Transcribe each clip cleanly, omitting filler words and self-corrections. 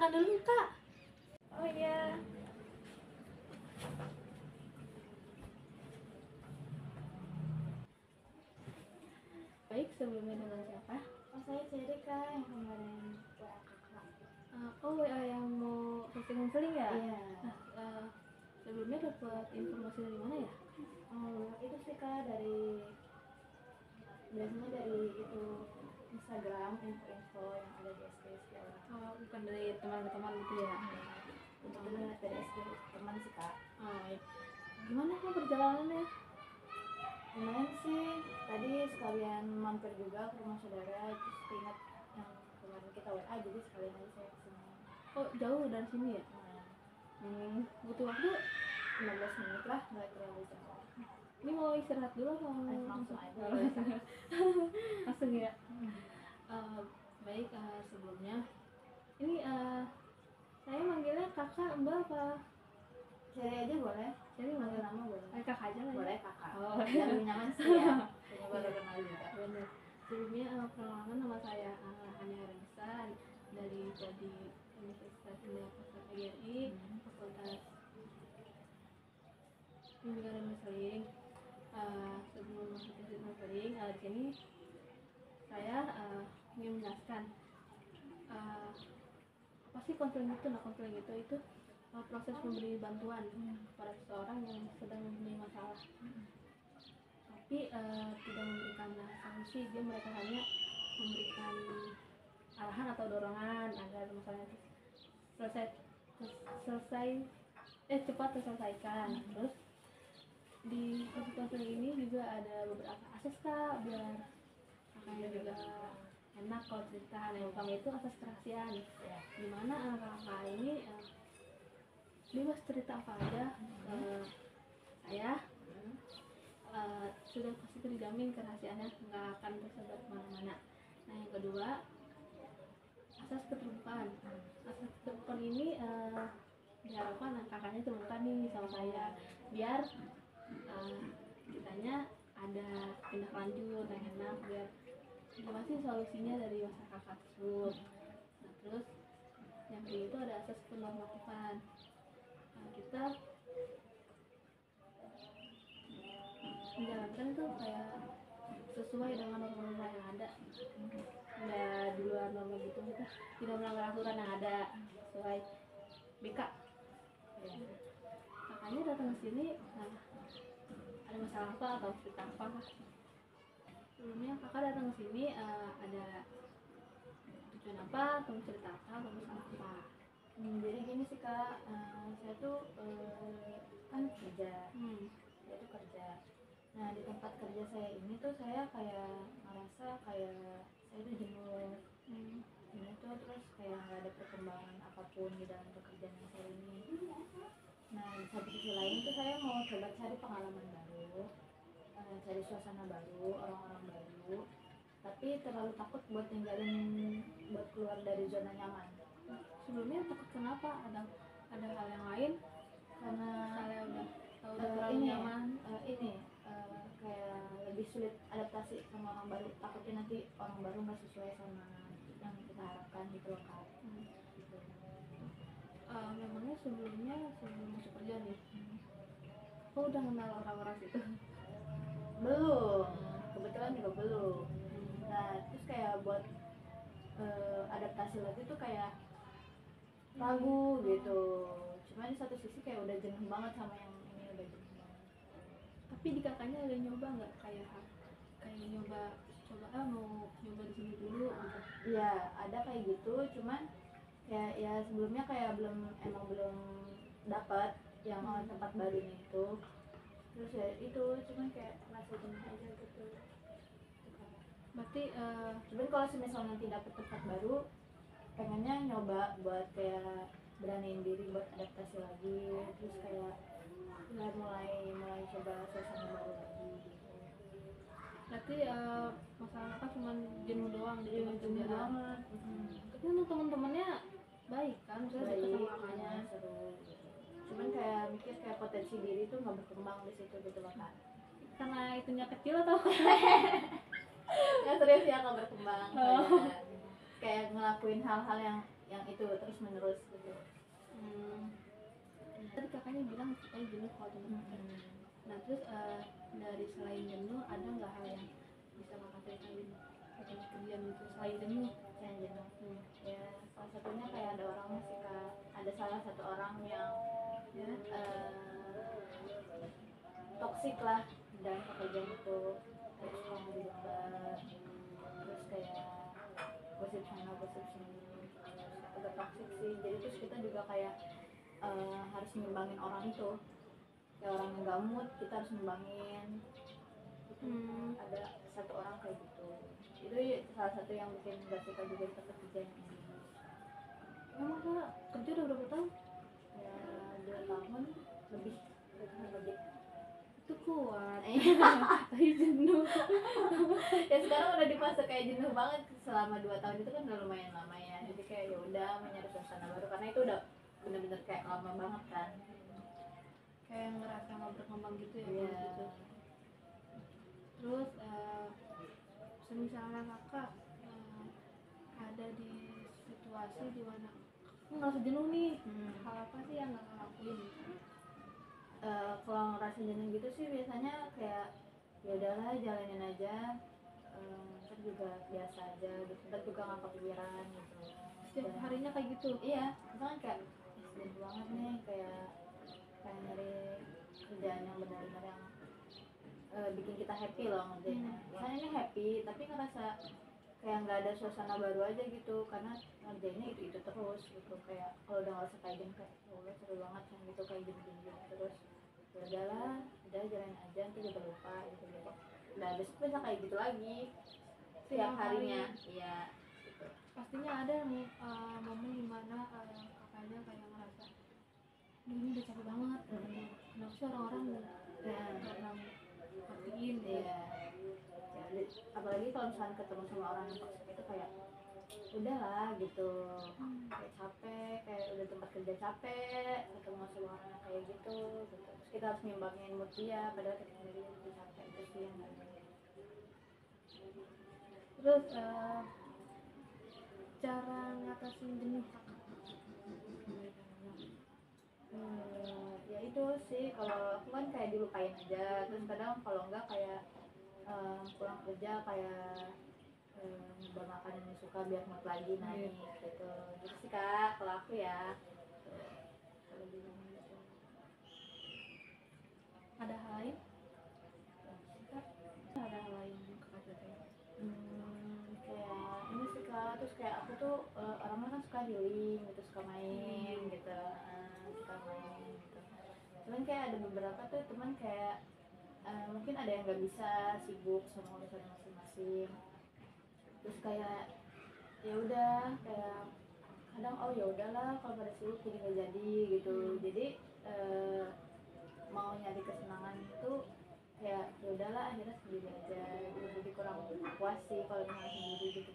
perkenalkan dulu Kak. Oh iya. Baik, sebelumnya dengan siapa? Oh saya Cherry Kak, yang kemarin WA kakak. Yang mau counseling ya? Iya. Sebelumnya dapat informasi dari mana ya? Oh itu sih Kak, biasanya dari itu Instagram, info-info yang ada di SKSD orang. Bukan dari teman-teman gitu ya? Kebetulan dari SK teman sih Kak. Gimana Kak perjalanannya? Lumayan sih, tadi sekalian mampir juga ke rumah saudara, terus ingat yang kemarin kita WA, jadi sekalian aja saya kesini. Oh jauh dari sini ya? Butuh waktu 15 menit lah, nggak terlalu jauh. ini mau istirahat dulu atau Langsung aja. langsung ya? Baik, sebelumnya ini saya manggilnya kakak, mbak apa? Cherry aja boleh, Jadi manggil manggil nama boleh. kakak aja lah ya? Boleh kakak. Oh. Yang lebih nyaman sih ya. Punya baru kenal juga. Benar. Sebelumnya perkenalkan, nama saya Hania Rensa dari Universitas Indonesia PGRI, Fakultas Bimbingan dan Konseling. Sebelum masuk ke konseling, di sini saya ingin menjelaskan apa sih konseling itu. Nah, konseling itu proses memberi bantuan kepada seseorang yang sedang mempunyai masalah, tapi tidak memberikan solusi. Mereka hanya memberikan arahan atau dorongan agar masalahnya cepat terselesaikan. Terus di konseling ini juga ada beberapa akses Kak, biar kakaknya juga enak kalau cerita. Yang utama itu asas kerahasiaan, dimana kakak ini bebas cerita apa aja. Saya sudah pasti terjamin kerahasiaannya, nggak akan tersebar kemana-mana. Nah, yang kedua, asas keterbukaan. Asas keterbukaan ini diharapkan kakaknya terbuka nih sama saya, biar kitanya ada tindak lanjut yang enak, biar gimana sih solusinya dari masalah kakak tersebut. Nah, terus yang kedua itu ada asas penormatifan. Kita menjalankan tuh kayak sesuai dengan norma-norma yang ada, nggak di luar norma gitu. Kita tidak melanggar aturan yang ada, sesuai BK. Makanya datang ke sini, ada masalah apa atau cerita apa? Sebelumnya kakak datang ke sini ada tujuan apa, atau cerita apa, atau masalah apa? Jadi gini sih Kak, saya tuh kan kerja. Saya tuh kerja. Nah, di tempat kerja saya ini tuh saya kayak ngerasa kayak saya tuh jenuh. Ini tuh terus kayak nggak ada perkembangan apapun di dalam pekerjaan yang saya ini. Nah, di satu sisi lain tuh saya mau coba cari pengalaman baru, cari suasana baru, orang-orang baru, tapi terlalu takut buat keluar dari zona nyaman. Sebelumnya takut kenapa? Ada hal yang lain? Karena saya udah terlalu nyaman. Kayak lebih sulit adaptasi sama orang baru. Takutnya nanti orang baru nggak sesuai sama yang kita harapkan gitu loh Kak. Gitu. Memangnya sebelum masuk kerja nih, udah kenal orang-orang situ? Belum, kebetulan juga belum. Nah, terus kayak buat adaptasi lagi tuh kayak ragu gitu. Cuma di satu sisi kayak udah jenuh banget sama yang ini, udah jenuh banget. Tapi di kakaknya ada nyoba nggak kayak mau nyoba di sini dulu gitu? Iya, ada kayak gitu. Cuman ya sebelumnya kayak belum dapat yang tempat barunya itu. Terus ya itu cuman kayak rasa jenuh aja gitu. Berarti Cuman kalau misalnya nanti dapat tempat baru, pengennya nyoba buat kayak beraniin diri buat adaptasi lagi, terus kayak mulai coba suasana baru lagi gitu. berarti masalah apa cuma jenuh doang di Jenuh banget. Tapi untuk teman-temannya baik kan, saya Baik, dekat sama kakaknya. seru gitu. Cuman kayak mikir kayak potensi diri tuh nggak berkembang di situ gitu loh Kak. Karena itunya kecil atau Nggak serius ya, nggak berkembang. Kayak ngelakuin hal-hal yang itu terus menerus gitu. Tadi kakaknya bilang katanya jenuh kalau jenuh. Nah terus dari selain jenuh ada nggak hal yang bisa kakak ceritain ketika kerjaan itu selain jenuh? Yang jenuh ya salah satunya kayak ada orangnya sih Kak, ada salah satu orang yang Ya. Toksik lah dalam pekerjaan itu, terus suka ngomong terus kayak gosip sana gosip sini, agak toksik sih. Jadi terus kita juga kayak harus ngimbangin orang itu, kayak orang yang gak mood kita harus ngimbangin gitu. Ada satu orang kayak gitu, itu salah satu yang bikin gak suka juga di tempat kerja yang ini. Emang kak kerja udah berapa tahun? Ya 2 tahun lebih, 2 tahun lebih. Itu kuat. Tapi jenuh. Ya sekarang udah di fase kayak jenuh banget. Selama 2 tahun itu kan udah lumayan lama ya, jadi kayak ya udah mencari suasana baru karena itu udah bener-bener kayak lama banget kan. Kayak ngerasa nggak berkembang gitu ya. Iya. Gitu. Terus misalnya kakak ada di situasi di mana aku ngerasa jenuh nih, hal apa sih yang kakak lakuin? Kalau ngerasa jenuh gitu sih biasanya kayak ya udahlah jalanin aja, ntar juga biasa aja gitu, ntar juga nggak kepikiran gitu. Setiap harinya kayak gitu? Iya, misalnya kayak jenuh banget nih, kayak nyari kerjaan yang benar-benar yang bikin kita happy loh ngerjainnya. Misalnya ini happy tapi ngerasa kayak nggak ada suasana baru aja gitu karena ngerjainnya itu terus gitu. Kayak kalau udah ngerasa kayak gini kayak udah seru banget kan gitu, kayak gini terus ya udahlah, udah jalanin aja nanti juga lupa gitu. Udah besok bisa kayak gitu lagi setiap harinya. Iya gitu. Pastinya ada momen dimana kakaknya kayak ngerasa ini udah capek banget, kenapa sih orang-orang karena ngertiin gitu. Iya. Ya, apalagi kalau misalnya ketemu sama orang yang toksik itu kayak udahlah gitu, kayak capek, kayak udah tempat kerja capek ketemu sama orang yang kayak gitu. Terus kita harus ngimbangin mood dia padahal kita sendiri udah capek. Itu sih yang Terus cara ngatasin jenuh kakak? Ya itu sih, kalau aku kan kayak dilupain aja, terus kadang kalau enggak kayak pulang kerja kayak nyoba makanan yang suka biar mood lagi naik gitu. Gitu sih Kak kalau aku ya. Kalau gitu. Ada hal lain? Ada hal lain yang kakak ceritain? Kayak ini sih Kak, terus kayak aku tuh orangnya kan suka healing gitu, suka main gitu, suka main gitu. Cuman kayak ada beberapa tuh teman kayak mungkin ada yang nggak bisa, sibuk sama urusan masing-masing. Terus kayak ya udah kayak kadang oh ya udahlah kalau pada sibuk jadi nggak jadi gitu. Jadi mau nyari kesenangan itu ya udahlah akhirnya sendiri aja gitu. Jadi kurang puas sih kalau misalnya sendiri gitu.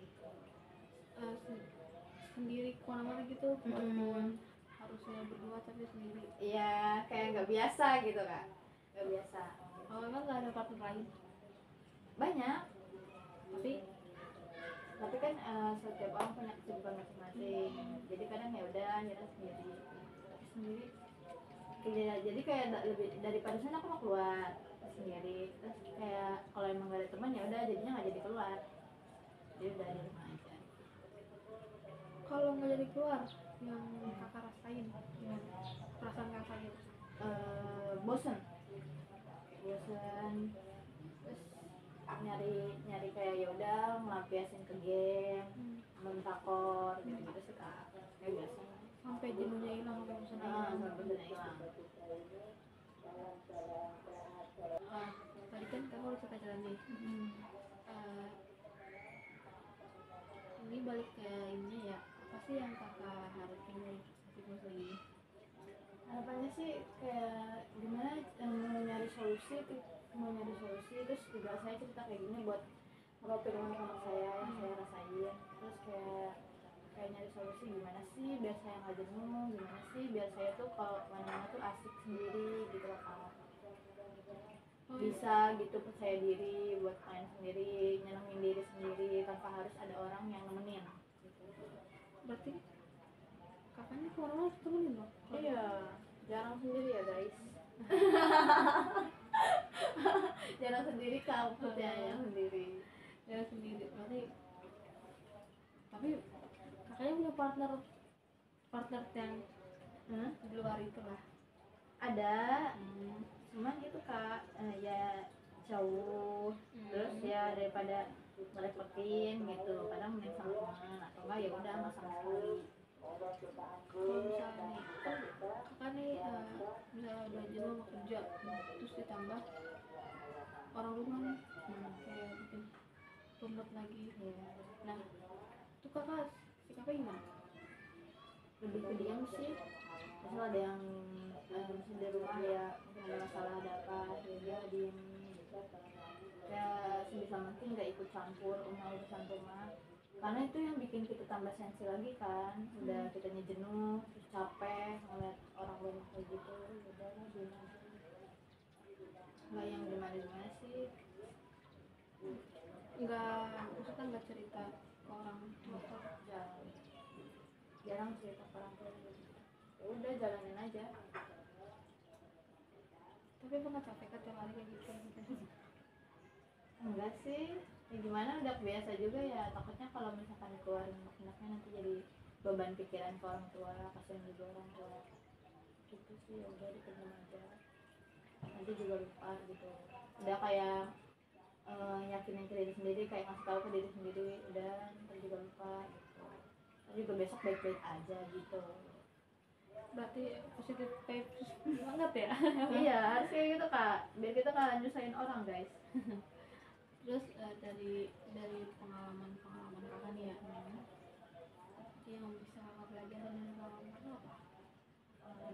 Sendiri kemana-mana gitu, walaupun harusnya berdua tapi sendiri. Iya, kayak nggak biasa gitu Kak, nggak biasa. Oh emang nggak ada partner lain? Banyak, tapi kan setiap orang punya kesibukan masing-masing. Jadi kadang ya udah akhirnya sendiri. Tapi sendiri jadi kayak lebih daripada sana aku mau keluar sendiri. Terus kayak kalau emang gak ada teman ya udah jadinya nggak jadi keluar, jadi udah di rumah aja. Kalau nggak jadi keluar, yang kakak rasain gimana? Perasaan kakak gitu? Bosen, terus nyari kayak ya udah melampiasin ke game, mentakor gitu sih Kak, kayak biasa. Sampai jenuhnya hilang, sampai bosannya hilang. Sampai bosannya hilang. Tadi kan kakak udah cerita jalan nih. Ini balik ke ini ya, apa sih yang kakak harapin dari proses ini? Harapannya sih kayak gimana, mau nyari solusi terus juga saya cerita kayak gini buat ngeropin teman-teman saya yang saya rasain. Terus kayak nyari solusi gimana sih biar saya nggak jenuh, gimana sih biar saya tuh kalau mana-mana tuh asik sendiri gitu loh Kak. Bisa gitu percaya diri buat main sendiri, nyenengin diri sendiri tanpa harus ada orang yang nemenin gitu. orang harus temenin loh. Iya, jarang sendiri ya guys. Jarang sendiri kampusnya yang sendiri. Ya sendiri berarti. Tapi kakaknya punya partner yang di luar itu lah. Ada, cuman gitu kak, ya jauh, terus ya daripada ngerepotin gitu, kadang mending sama teman atau enggak ya udah sama sekali. Kalau misalnya nih kan kakak nih misalnya udah jenuh sama kerja terus ditambah orang rumah nih kayak bikin runut lagi. Nah itu si kakak gimana? Lebih ke diam sih, misal ada yang misalnya di rumah ya mungkin ada masalah ada apa ya dia diem gitu, ya sebisa mungkin nggak ikut campur urusan rumah, karena itu yang bikin kita tambah sensi lagi kan, udah kitanya jenuh terus capek ngeliat orang rumah kayak gitu, udah lah diem aja, nggak yang gimana sih. Maksudnya nggak cerita ke orang tua Jarang cerita ke orang tua gitu, ya udah jalanin aja. tapi emang nggak capek kan tiap hari kayak gitu? Enggak sih, ya gimana, udah biasa juga ya, takutnya kalau misalkan dikeluarin anak-anaknya nanti jadi beban pikiran ke orang tua, kasihan juga orang tua gitu sih, ya udah dipendam aja, nanti juga lupa gitu, udah kayak yakinin ke diri sendiri, kayak ngasih tahu ke diri sendiri, udah ntar juga lupa gitu, ntar juga besok baik-baik aja gitu. Berarti positif vibes banget ya. Iya harus kayak gitu kak, biar kita nggak nyusahin orang guys. Terus dari pengalaman kakak nih ya, yang bisa kakak pelajarin dari pengalaman kakak apa?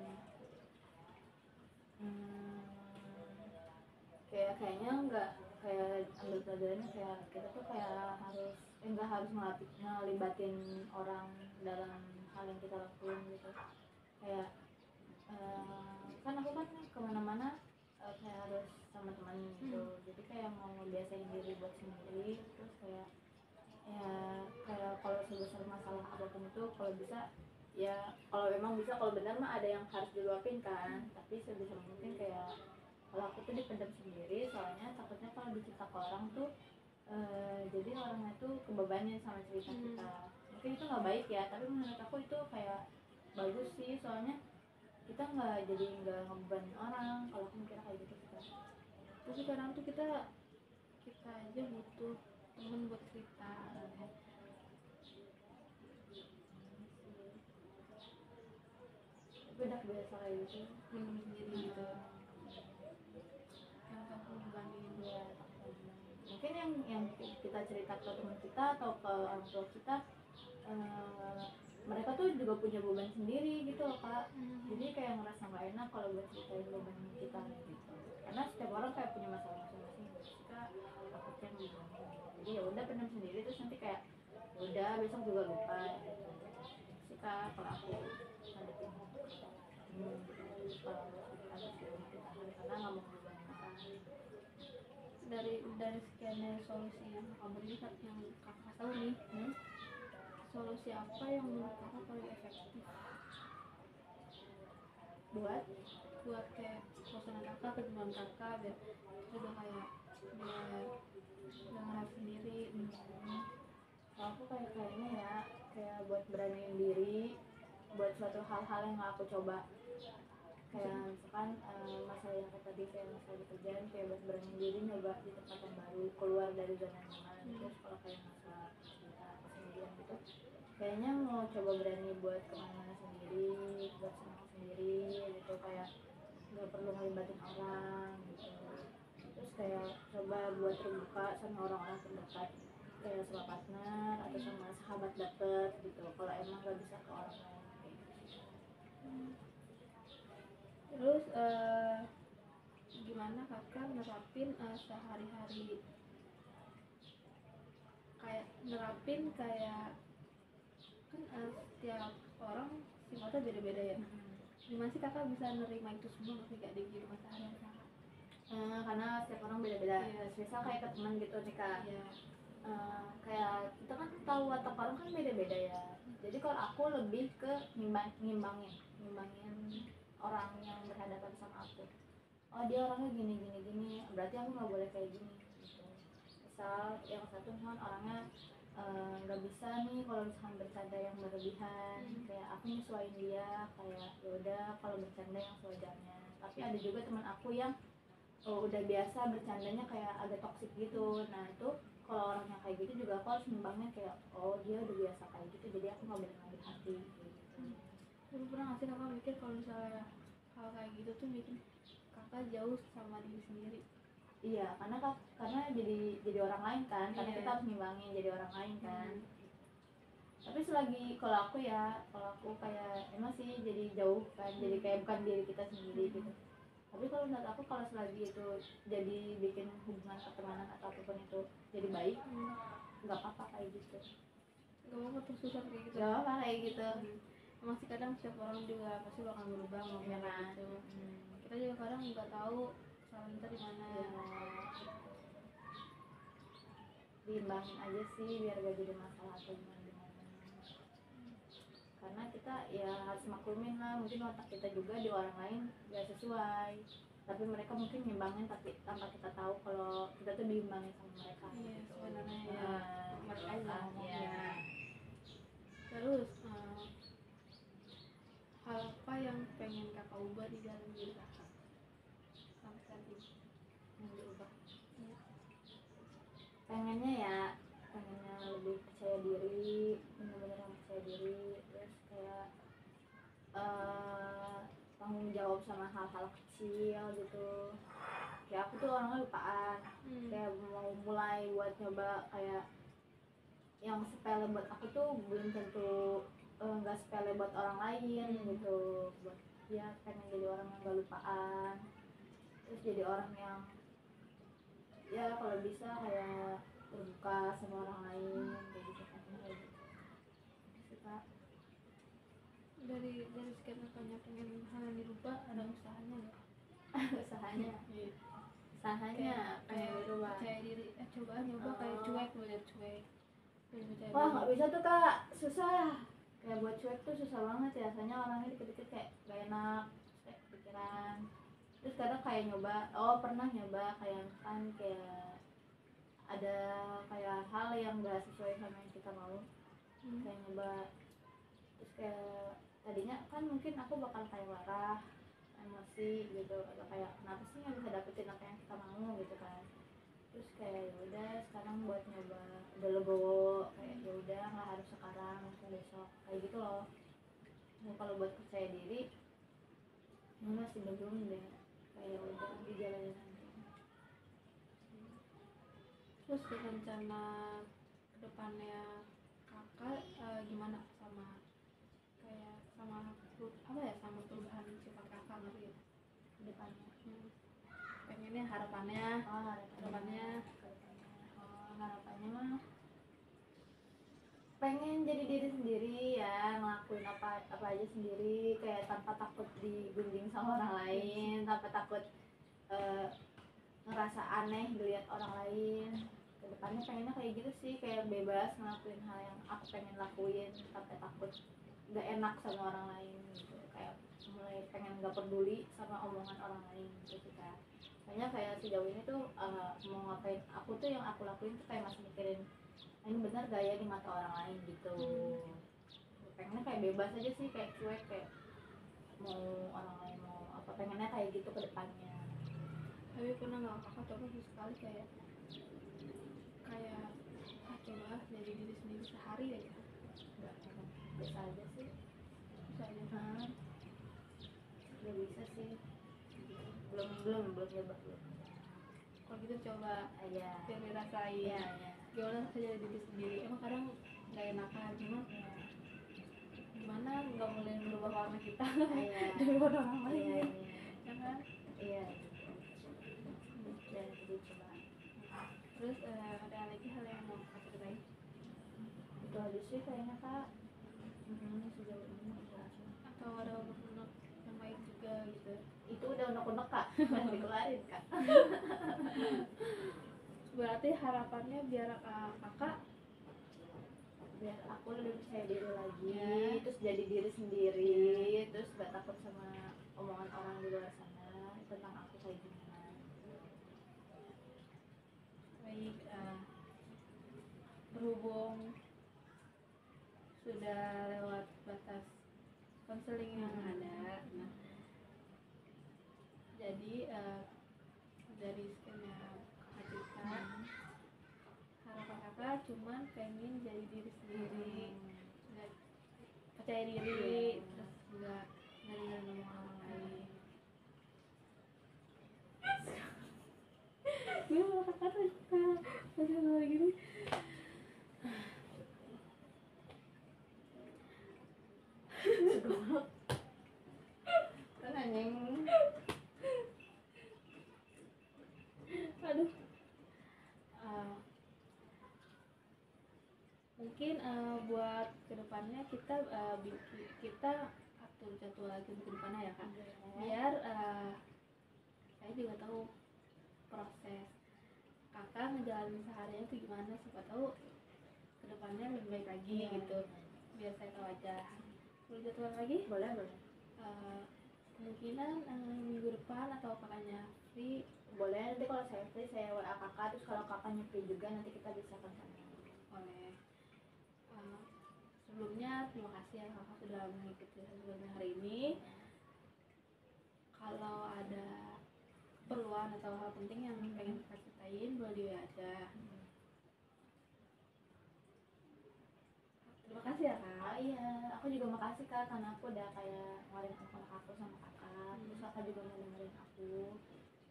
Kayaknya nggak, kayak ambil pelajarannya kayak kita tuh kayak harus nggak harus ngelibatin orang dalam hal yang kita lakuin gitu, kayak kan aku kan kemana-mana kayak harus sama teman gitu, jadi kayak mau ngebiasain diri buat sendiri, terus kayak ya kayak kalau sebesar masalah apapun itu kalau bisa ya, kalau memang bisa, kalau benar mah ada yang harus diluapin kan, tapi sebisa mungkin kayak kalau aku tuh dipendam sendiri, soalnya takutnya kalau dicerita ke orang tuh jadi orangnya tuh kebebannya sama cerita kita, mungkin itu nggak baik ya, tapi menurut aku itu kayak bagus sih, soalnya kita nggak ngebebanin orang, kalau aku mikirnya kayak gitu kan. Terus sekarang tuh kita aja butuh temen buat cerita. Tapi udah biasa kayak gitu, Minum sendiri gitu. Yang takut dibandingin ya mungkin yang kita cerita ke teman kita atau ke orang tua kita, mereka tuh juga punya beban sendiri gitu loh kak, jadi kayak ngerasa nggak enak kalau buat ceritain beban kita gitu, karena setiap orang kayak punya masalah masing-masing, kita takutnya ngomongin, jadi ya udah pendam sendiri, terus nanti kayak ya udah besok juga lupa gitu sih kak, kalau aku ngadepin kalau harus ditahan karena nggak mau beban orang. dari sekian solusi yang kakak beri, yang kakak tahu nih, solusi apa yang menurut kakak paling efektif buat kayak suasana kakak, kejenuhan kakak, biar udah kayak biar nggak ngerasa sendiri. Kalau aku kayaknya ya kayak buat beraniin diri buat suatu hal-hal yang nggak aku coba, kayak misalkan masalah yang tadi kayak masalah di kerjaan, kayak buat beraniin diri nyoba di tempat yang baru, keluar dari zona nyaman. Terus kalau kayak masalah cinta kesendirian gitu, kayaknya mau coba berani buat kemana-mana sendiri, buat senang sendiri gitu, kayak nggak perlu ngelibatin orang gitu, terus kayak coba buat terbuka sama orang-orang terdekat, kayak sama partner atau sama sahabat deket gitu, kalau emang nggak bisa ke orang lain kayak gitu. Terus gimana kakak nerapin sehari-hari, kayak nerapin kayak kan setiap orang sifatnya beda-beda ya. Gimana sih kakak bisa nerima itu semua ketika di kehidupan sehari-hari kakak? Karena setiap orang beda-beda, Iya. misal kayak ke teman gitu nih kak, kayak kita kan tahu watak orang kan beda-beda ya. Jadi kalau aku lebih ke ngimbangin orang yang berhadapan sama aku. Oh dia orangnya gini gini gini, berarti aku nggak boleh kayak gini gitu. Misal yang satu misalkan orangnya nggak bisa nih kalau misalkan bercanda yang berlebihan, kayak aku nyesuaiin dia, kayak yaudah kalau bercanda yang sewajarnya. Tapi ada juga teman aku yang udah biasa bercandanya kayak agak toksik gitu. Nah itu kalau orang yang kayak gitu juga aku harus nimbangnya kayak oh dia udah biasa kayak gitu, jadi aku nggak boleh ngambil hati gitu. Tapi pernah nggak sih kakak mikir kalau misalnya hal kayak gitu tuh bikin kakak jauh sama diri sendiri? Iya, karena jadi orang lain kan, karena Iya. kita harus nimbangin jadi orang lain kan. Tapi selagi kalau aku kayak emang sih jadi jauh kan, jadi kayak bukan diri kita sendiri gitu. Tapi kalau menurut aku kalau selagi itu jadi bikin hubungan pertemanan atau apapun itu jadi baik, nggak apa-apa kayak gitu. Gak apa-apa tuh susah kayak gitu. Nggak apa-apa kayak gitu. Emang sih kadang setiap orang juga pasti bakal berubah mau Iya kayak kan? gitu. Kita juga kadang nggak tahu kesalahan kita di mana. Diimbangin aja sih biar gak jadi masalah atau gimana. Karena kita ya harus maklumin lah, mungkin otak kita juga di orang lain gak sesuai, tapi mereka mungkin nyimbangin tapi tanpa kita tahu kalau kita tuh diimbangin sama mereka. Iya, gitu. sebenarnya ya mereka aja ngomongnya. Ya. Terus hal apa yang pengen kakak ubah di dalam diri kakak sampai saat ini? Yang diubah. Pengennya lebih percaya diri, benar-benar yang percaya diri, terus kayak tanggung jawab sama hal-hal kecil gitu. Kayak aku tuh orangnya lupaan, kayak mau mulai buat nyoba kayak yang sepele buat aku tuh belum tentu nggak sepele buat orang lain gitu. Buat dia pengen jadi orang yang gak lupaan, terus jadi orang yang ya kalau bisa kayak terbuka sama orang lain kayak gitu kan. Suka Dari sekian banyak pengen hal yang dirubah, ada usahanya nggak? usahanya Kayak berubah. percaya diri, coba nyoba kayak cuek, belajar cuek. Wah nggak bisa tuh kak, susah. Kayak buat cuek tuh susah banget ya, soalnya orangnya dikit-dikit kayak gak enak, kayak pikiran. Terus kadang kayak pernah nyoba kayak kan kayak ada kayak hal yang gak sesuai sama yang kita mau, kayak nyoba. Terus kayak tadinya kan mungkin aku bakal kayak marah, emosi gitu, atau kayak kenapa sih nggak bisa dapetin apa yang kita mau gitu kan. Terus kayak yaudah sekarang buat nyoba udah legowo, kayak yaudah nggak harus sekarang, mungkin besok kayak gitu loh. Nah, kalau buat percaya diri masih belum deh, kayak udah dijalanin aja. Terus rencana kedepannya kakak gimana sama kayak sama sama perubahan sifat kakak gitu ya Kedepannya pengennya harapannya harapannya mah pengen jadi diri sendiri ya, ngelakuin apa aja sendiri, kayak tanpa takut digunjing sama orang lain, tanpa takut ngerasa aneh dilihat orang lain. Kedepannya pengennya kayak gitu sih, kayak bebas ngelakuin hal yang aku pengen lakuin tanpa takut gak enak sama orang lain gitu. Kayak mulai pengen gak peduli sama omongan orang lain gitu kan. Soalnya kayak sejauh ini tuh mau ngapain aku tuh yang aku lakuin tuh kayak masih mikirin ini benar gak ya di mata orang lain gitu. Pengennya kayak bebas aja sih, kayak cuek, kayak mau orang lain mau apa, pengennya kayak gitu ke depannya. tapi pernah nggak kakak coba sekali kayak coba jadi diri sendiri sehari aja? Enggak, biasa aja sih, Bisa aja. Gak bisa sih, belum nyoba belum. Kalau gitu coba Iya. biar dirasain. Iya. Gimana rasanya jadi diri sendiri? Emang kadang nggak enakan, cuma gimana nggak boleh merubah warna kita dari warna orang lain, ya kan? Iya. Dan coba. Terus ada lagi hal yang mau kakak ceritain? Itu aja sih kayaknya kak. Sejauh ini itu aja. Atau ada unek-unek yang baik juga gitu? Itu udah unek-unek kak, udah dikeluarin kak. berarti harapannya biar kakak biar aku lebih percaya diri lagi, Ya. terus jadi diri sendiri, terus gak takut sama omongan orang di luar sana tentang aku kayak gimana. baik. Berhubung sudah lewat batas konseling yang ada, nah jadi dari sekian yang kakak cerita, harapan kakak cuman pengen jadi diri sendiri, nggak percaya diri, terus nggak dengerin omongan orang lain. Gue mau kakak tuh masih ngomong gini. Kan anjing. Aduh. Mungkin buat kedepannya kita kita atur jadwal lagi untuk kedepannya ya kak, biar saya juga tahu proses kakak ngejalanin seharian itu gimana, siapa tahu kedepannya lebih baik lagi gitu, biar saya tahu aja. Boleh jadwal lagi? Boleh. Kemungkinan minggu depan atau kakaknya free. Boleh, nanti kalau saya free saya WA kakak, terus kalau kakaknya free juga nanti kita bisa kontak. Oleh sebelumnya terima kasih ya kakak sudah mengikuti sebelumnya hari ini. Kalau ada keperluan atau hal penting yang pengen kakak ceritain, boleh di WA aja. Terima kasih ya kak. Oh iya, aku juga makasih kak karena aku udah kayak ngeluarin anak aku sama kakak, terus kakak juga mau dengerin aku.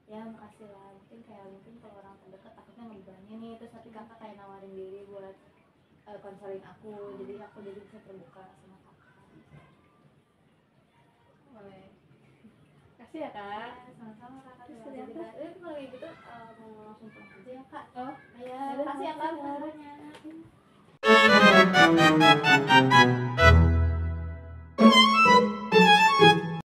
Ya makasih lah, mungkin kalau orang terdekat takutnya ngebebanin nih, terus tapi kakak kayak nawarin diri buat konseling aku, jadi aku jadi bisa terbuka sama kakak. Boleh. Kasih ya kak. Sama-sama kakak. Terus Terima ternyata? kasih. Kalau kayak gitu mau langsung pulang aja ya kak. Oh Ya, Yaudah, makasih ya kak makasih ya. banyak.